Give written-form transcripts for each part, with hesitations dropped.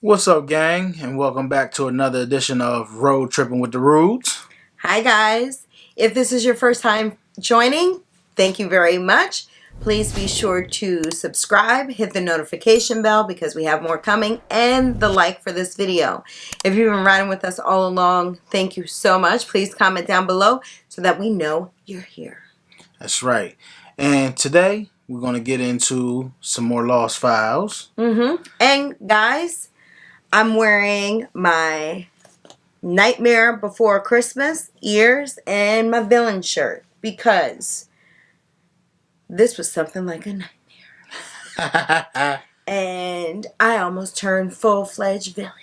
What's up, gang? And welcome back to another edition of Road Trippin' with the Rudes. Hi guys, if this is your first time joining, thank you very much. Please be sure to subscribe, hit the notification bell because we have more coming, and the like for this video. If you've been riding with us all along, thank you so much. Please comment down below so that we know you're here. That's right. And today we're going to get into some more Lost Files. And guys, I'm wearing my Nightmare Before Christmas ears and my villain shirt because this was something like a nightmare. And I almost turned full-fledged villain.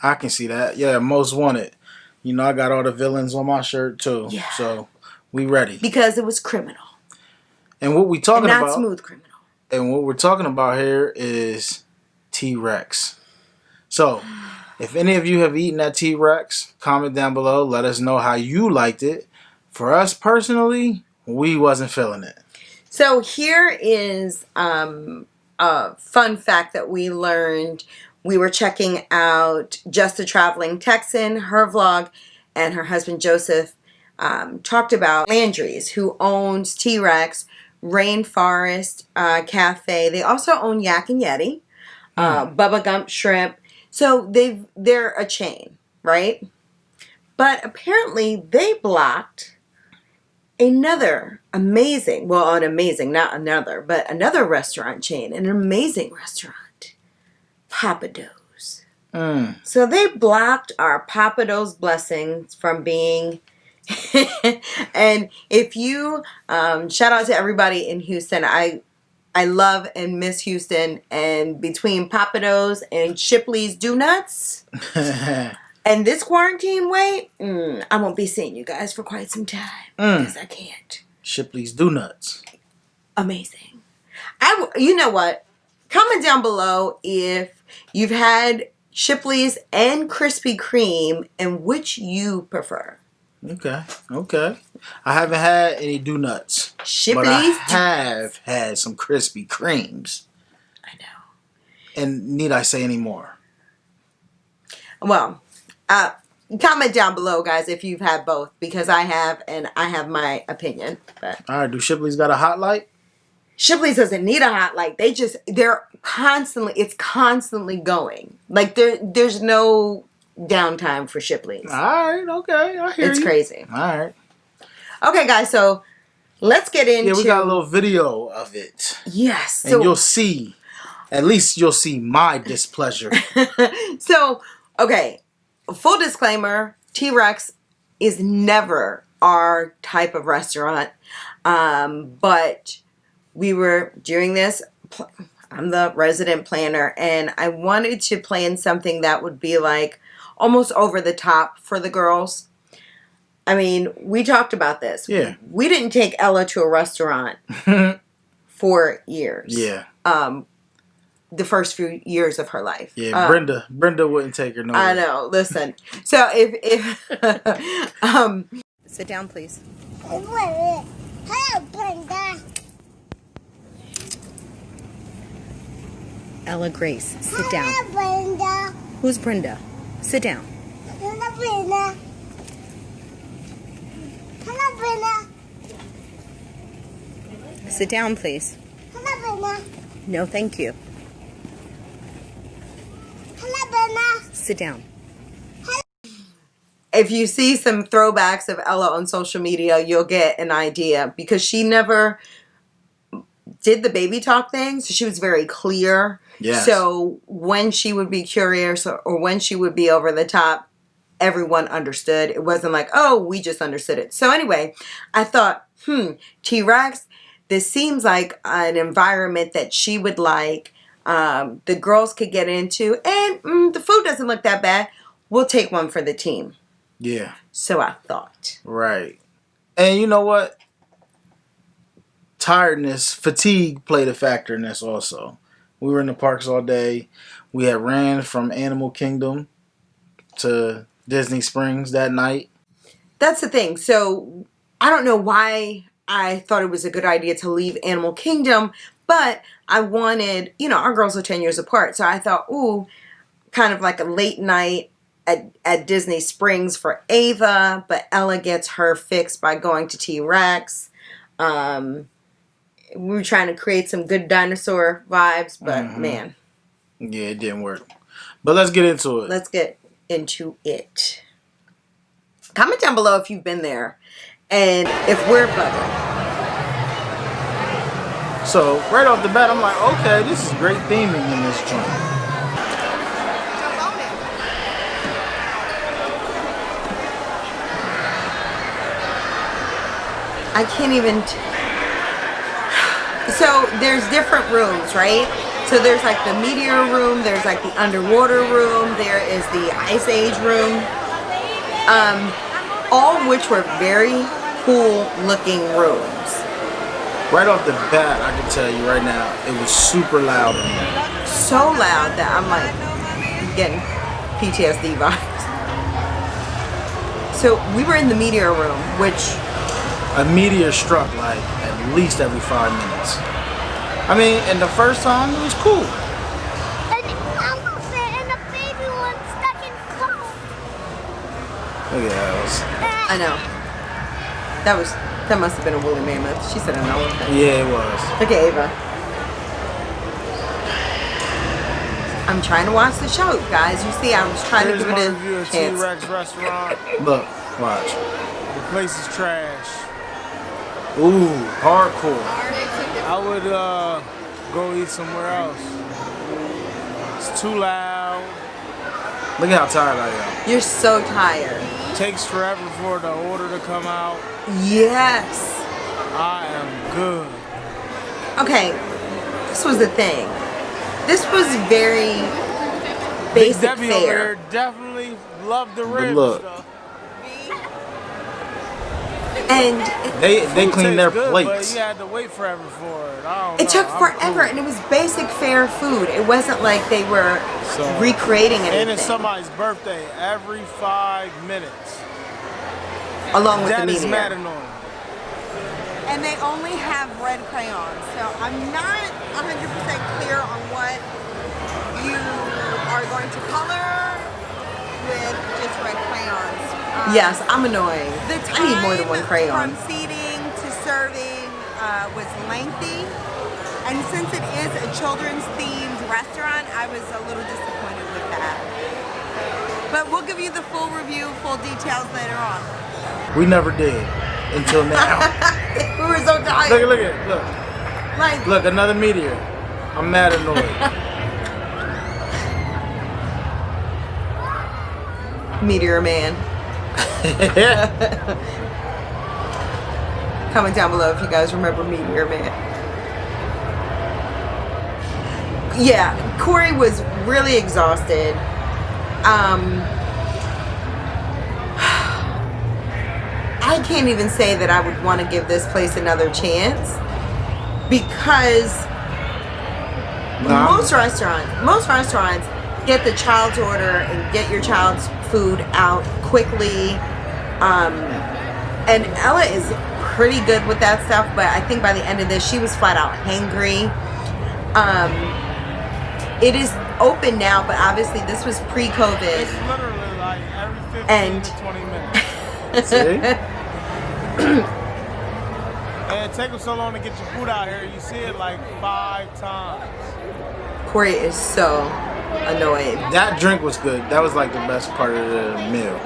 I can see that. Yeah, most wanted. You know, I got all the villains on my shirt too. Yeah. So we ready. Because it was criminal. And what we talking and not about? Smooth criminal. And what we're talking about here is T-Rex. So, if any of you have eaten that T-Rex, comment down below. Let us know how you liked it. For us personally, we wasn't feeling it. So here is a fun fact that we learned. We were checking out Just a Traveling Texan, her vlog, and her husband Joseph talked about Landry's, who owns T-Rex, Rainforest Cafe. They also own Yak and Yeti, Bubba Gump Shrimp. So they're a chain, right? But apparently they blocked another amazing, not another, but another restaurant chain, an amazing restaurant, Papa Do's. So they blocked our Papa Do's blessings from being, and if you, shout out to everybody in Houston, I love and miss Houston, and between Papa Do's and Shipley's Donuts and this quarantine wait, I won't be seeing you guys for quite some time because I can't. Shipley's Donuts. Amazing. You know what? Comment down below if you've had Shipley's and Krispy Kreme and which you prefer. Okay. I haven't had any donuts. Shipley's. But I have had some Krispy Kremes. I know. And need I say any more? Well, comment down below, guys, if you've had both, because I have, and I have my opinion. But all right, do Shipley's got a hot light? Shipley's doesn't need a hot light. It's constantly going. Like there's no downtime for Shipley's. All right, okay, I hear you. It's crazy. All right. Okay, guys, so let's get into... Yeah, we got a little video of it. Yes. And you'll see, at least you'll see my displeasure. So, okay, full disclaimer, T-Rex is never our type of restaurant. But we were doing this... I'm the resident planner, and I wanted to plan something that would be like almost over the top for the girls. I mean, we talked about this. Yeah. We didn't take Ella to a restaurant for years. Yeah. The first few years of her life. Yeah, Brenda wouldn't take her nowhere. I know. Listen. So if sit down, please. Hello, Brenda. Ella Grace, sit down. Hello, Brenda. Who's Brenda? Sit down. Hello, Brenda. Hello, Brenda. Sit down, please. Hello, Brenda. No, thank you. Hello, Brenda. Sit down. If you see some throwbacks of Ella on social media, you'll get an idea because she never did the baby talk thing, so she was very clear. Yes. So when she would be curious or when she would be over the top, everyone understood. It wasn't like, oh, we just understood it. So anyway, I thought, T-Rex, this seems like an environment that she would like. The girls could get into, and the food doesn't look that bad. We'll take one for the team. Yeah. So I thought. Right. And you know what? Tiredness, fatigue played a factor in this also. We were in the parks all day. We had ran from Animal Kingdom to Disney Springs that night. That's the thing. So I don't know why I thought it was a good idea to leave Animal Kingdom, but I wanted, our girls are 10 years apart. So I thought, ooh, kind of like a late night at Disney Springs for Ava, but Ella gets her fix by going to T-Rex. We were trying to create some good dinosaur vibes, but man. Yeah, it didn't work. But let's get into it. Let's get into it. Comment down below if you've been there and if we're bugging. So, right off the bat, I'm like, okay, this is great theming in this joint. I can't even... So, there's different rooms, right? So, there's like the meteor room, there's like the underwater room, there is the ice age room. All of which were very cool looking rooms. Right off the bat, I can tell you right now, it was super loud in there. So loud that I'm like getting PTSD vibes. So we were in the meteor room, which... A meteor struck like at least every 5 minutes. I mean, and the first time, it was cool. An elephant and a baby one stuck in cold. Look at those. I know. That must have been a woolly mammoth. She said an elephant. Yeah, it was. Look at Ava. I'm trying to watch the show, guys. You see, I was trying Here's to give my it review a of chance. T-Rex restaurant. Look, watch. The place is trash. Ooh, hardcore. I would go eat somewhere else. It's too loud. Look at how tired I am. You're so tired. Takes forever for the order to come out. Yes. I am good. Okay, this was the thing. This was very basic Debbie over fare. there definitely loved the ribs. look. Though. And They Food clean their tastes good, plates. But you had to wait forever for it. I don't it know. took I'm forever, cool. and it was basic fare food. It wasn't like they were So, recreating anything. And it's somebody's birthday every 5 minutes. along with That the is meteor. mad annoying. And they only have red crayons. So I'm not 100% clear on what you are going to color with just red crayons. Yes, I'm annoying. The I need more than one time crayon. from seating to serving was lengthy. And since it is a children's themed restaurant, I was a little disappointed with that. But we'll give you the full review, full details later on. We never did until now. We were so tired. look at it. Look. Like, Look, another meteor. I'm mad annoyed. Meteor Man. Comment down below if you guys remember Meteor Man. Yeah, Corey was really exhausted. I can't even say that I would want to give this place another chance because most restaurants get the child's order and get your child's food out quickly. And Ella is pretty good with that stuff, but I think by the end of this, she was flat out hangry. It is open now, but obviously this was pre-COVID. It's literally like every 15 And- to 20 minutes. See? And it takes them so long to get your food out here. You see it like 5 times. Corey is so annoyed. That drink was good. That was like the best part of the meal.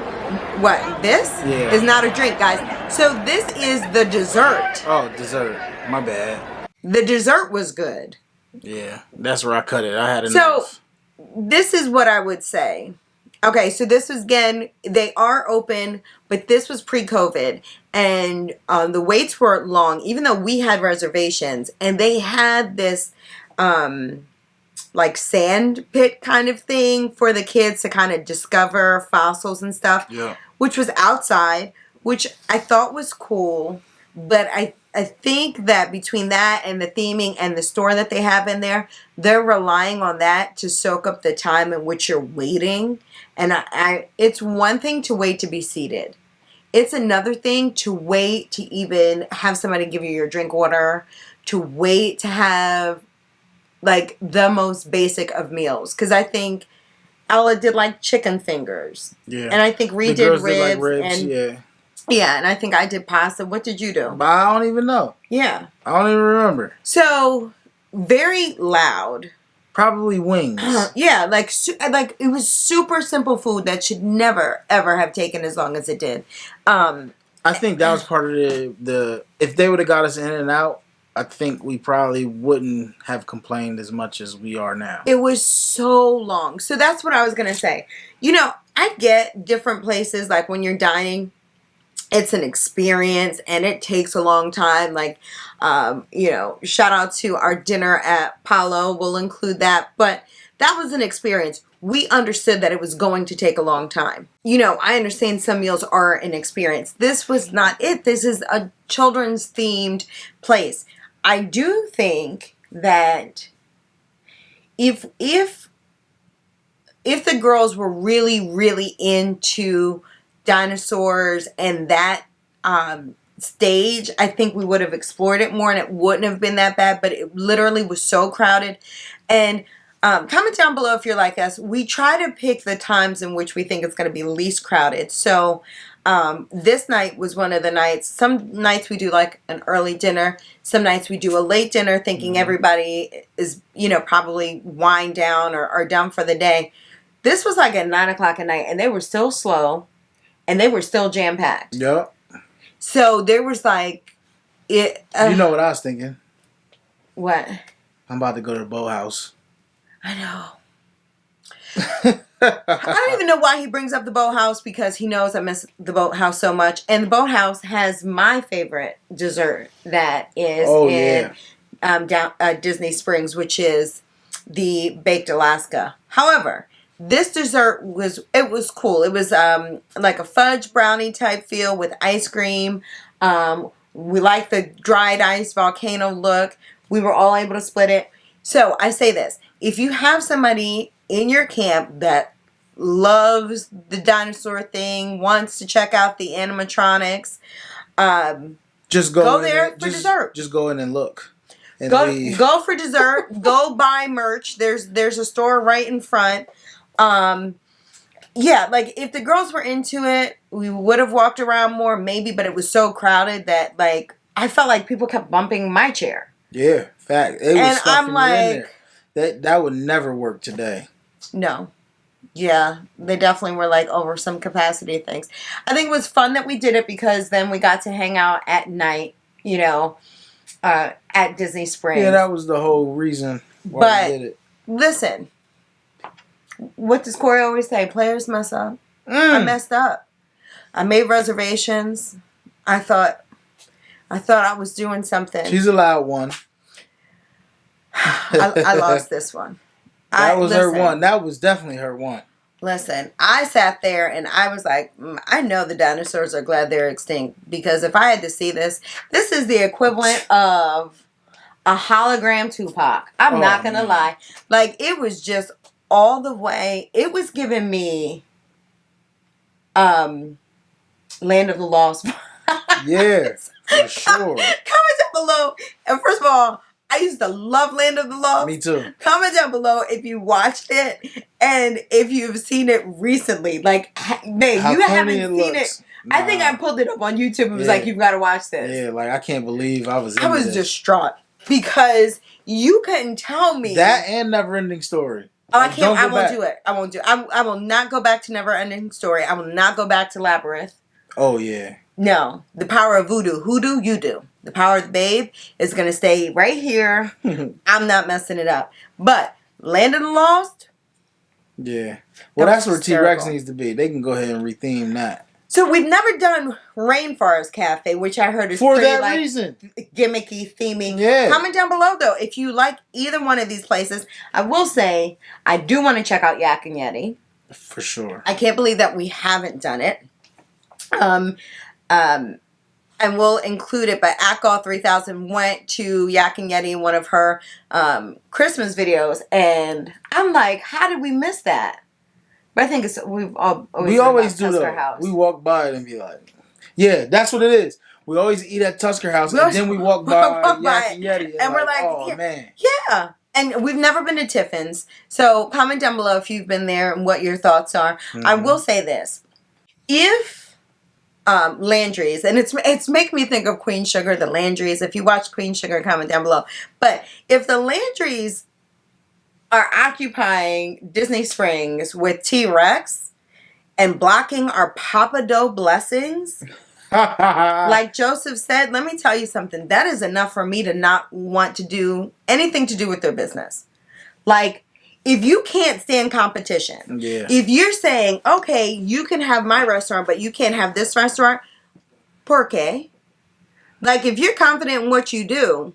What? This Yeah. is not a drink, guys. So this is the dessert. Oh, dessert. My bad. The dessert was good. Yeah, that's where I cut it. I had So enough. this is what I would say. Okay, so this was, again, they are open, but this was pre-COVID, and the waits were long, even though we had reservations, and they had this like sand pit kind of thing for the kids to kind of discover fossils and stuff, Yeah. which was outside, which I thought was cool, but I think that between that and the theming and the store that they have in there, they're relying on that to soak up the time in which you're waiting. And it's one thing to wait to be seated. It's another thing to wait to even have somebody give you your drink order, to wait to have like the most basic of meals. Because I think Ella did like chicken fingers. Yeah. And I think Reed The did girls ribs. did like ribs, and yeah. yeah, and I think I did pasta. What did you do? But I don't even know. Yeah. I don't even remember. So, very loud. Probably wings. Yeah, like it was super simple food that should never ever have taken as long as it did. I think that was part of the if they would have got us in and out, I think we probably wouldn't have complained as much as we are now. It was so long. So that's what I was going to say. You know, I get different places, like when you're dining, it's an experience and it takes a long time. Like, you know, shout out to our dinner at Palo. We'll include that. But that was an experience. We understood that it was going to take a long time. You know, I understand some meals are an experience. This was not it. This is a children's themed place. I do think that if the girls were really, really into dinosaurs and that stage, I think we would have explored it more and it wouldn't have been that bad, but it literally was so crowded. And comment down below if you're like us. We try to pick the times in which we think it's going to be least crowded. So this night was one of the nights. Some nights we do like an early dinner. Some nights we do a late dinner thinking everybody is, you know, probably wind down or done for the day. This was like at 9 o'clock at night and they were still slow and they were still jam-packed. Yep. So there was like... it. You know what I was thinking? What? I'm about to go to the boathouse. I know. I don't even know why he brings up the boathouse because he knows I miss the boathouse so much. And the boathouse has my favorite dessert that is down Disney Springs, which is the baked Alaska. However, this dessert was cool. It was like a fudge brownie type feel with ice cream. We like the dried ice volcano look. We were all able to split it. So I say this. If you have somebody in your camp that loves the dinosaur thing, wants to check out the animatronics, just go there for dessert. Just go in and look. And go for dessert. Go buy merch. There's a store right in front. Yeah, like if the girls were into it, we would have walked around more maybe, but it was so crowded that like I felt like people kept bumping my chair. Yeah, fact. It was and stuffing I'm like, in there. That would never work today. No. Yeah, they definitely were like over some capacity things. I think it was fun that we did it because then we got to hang out at night, you know, at Disney Springs. Yeah, that was the whole reason why we did it. Listen, what does Corey always say? Players mess up. I messed up. I made reservations. I thought I was doing something. She's allowed one. I lost this one. That was her one. That was definitely her one. Listen, I sat there and I was like, I know the dinosaurs are glad they're extinct because if I had to see this is the equivalent of a hologram Tupac. I'm not going to lie. Like, it was just all the way. It was giving me Land of the Lost. Yeah, for sure. Comment down below. And first of all, I used to love Land of the Lost. Me too. Comment down below if you watched it and if you've seen it recently. Like, babe, you haven't seen it. Nah. I think I pulled it up on YouTube and was like, you've got to watch this. Yeah, like, I can't believe I was distraught because you couldn't tell me. That and Never Ending Story. Oh, I can't. I won't do it. I will not go back to Never Ending Story. I will not go back to Labyrinth. Oh, yeah. No. The Power of Voodoo. Hoodoo, you do. The Power of the Babe is going to stay right here. I'm not messing it up. But Land of the Lost? Yeah. Well, that's where T-Rex needs to be. They can go ahead and retheme that. So we've never done Rainforest Cafe, which I heard is for pretty, that reason. Gimmicky theming. Yeah. Comment down below, though, if you like either one of these places. I will say, I do want to check out Yak and Yeti. For sure. I can't believe that we haven't done it. And we'll include it, but Atgall 3000 went to Yak and Yeti in one of her Christmas videos, and I'm like, how did we miss that? But I think it's we always do Tusker House. We walk by it and be like, yeah, that's what it is. We always eat at Tusker House, and then we walk by Yak and Yeti, and we're like, oh man, yeah. and we've never been to Tiffin's. So comment down below if you've been there and what your thoughts are. I will say this. If Landry's, and it's making me think of Queen Sugar, the Landry's. If you watch Queen Sugar, comment down below. But if the Landry's are occupying Disney Springs with T-Rex and blocking our Papa Dough blessings, like Joseph said, let me tell you something. That is enough for me to not want to do anything to do with their business. Like, if you can't stand competition, if you're saying, okay, you can have my restaurant, but you can't have this restaurant, por qué? Like, if you're confident in what you do,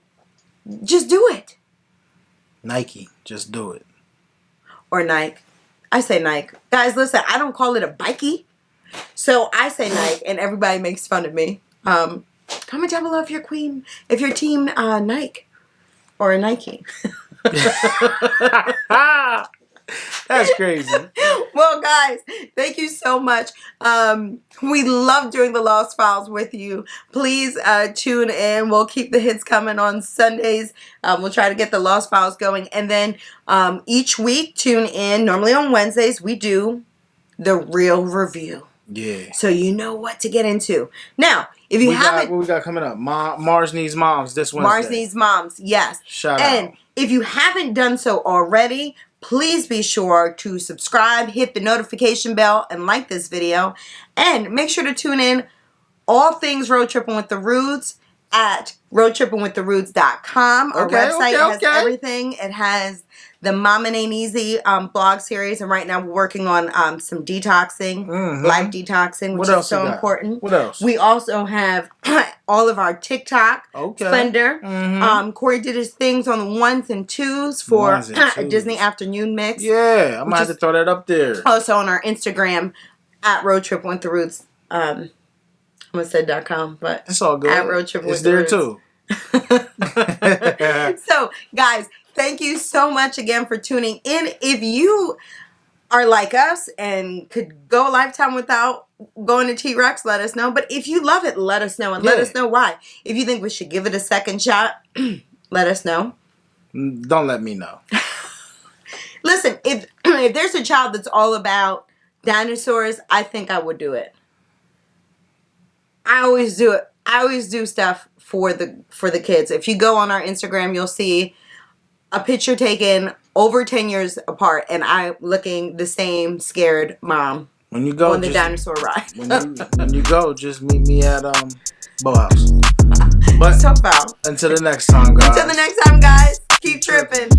just do it. Nike, just do it. Or Nike. I say Nike. Guys, listen, I don't call it a bikie. So I say Nike, and everybody makes fun of me. Comment down below if you're team Nike or a Nike. That's crazy. Well, guys, thank you so much. We love doing the Lost Files with you. Please tune in. We'll keep the hits coming on Sundays. We'll try to get the Lost Files going. And then each week, tune in. Normally on Wednesdays, we do the real review. Yeah. So you know what to get into. Now, if you haven't... What we got coming up? Mars Needs Moms this Wednesday. Mars Needs Moms, yes. Shout out. And if you haven't done so already, please be sure to subscribe, hit the notification bell, and like this video. And make sure to tune in all things Road Trippin' with the Rudes at roadtrippinwiththeroots.com. Our website has everything. It has the Mom and Ain't Easy blog series, and right now we're working on some detoxing, life detoxing, which is so important. What else? We also have all of our TikTok Splendor. Corey did his things on the 1s and 2s for a Disney afternoon mix. Yeah, I'm gonna have to throw that up there. Also on our Instagram at Road Trippin' with the Roots. I almost said .com, but it's all good. At Road Trippin' it's with the there Roots. So, guys, thank you so much again for tuning in. If you are like us and could go a lifetime without going to T-Rex, let us know. But if you love it, let us know. And let us know why. If you think we should give it a second shot, let us know. Don't let me know. Listen, if there's a child that's all about dinosaurs, I think I would do it. I always do it. I always do stuff for the kids. If you go on our Instagram, you'll see a picture taken over 10 years apart, and I'm looking the same scared mom when you go on the dinosaur ride. when you go, just meet me at Boathouse. But so foul. Until the next time, guys. Until the next time, guys. Keep tripping.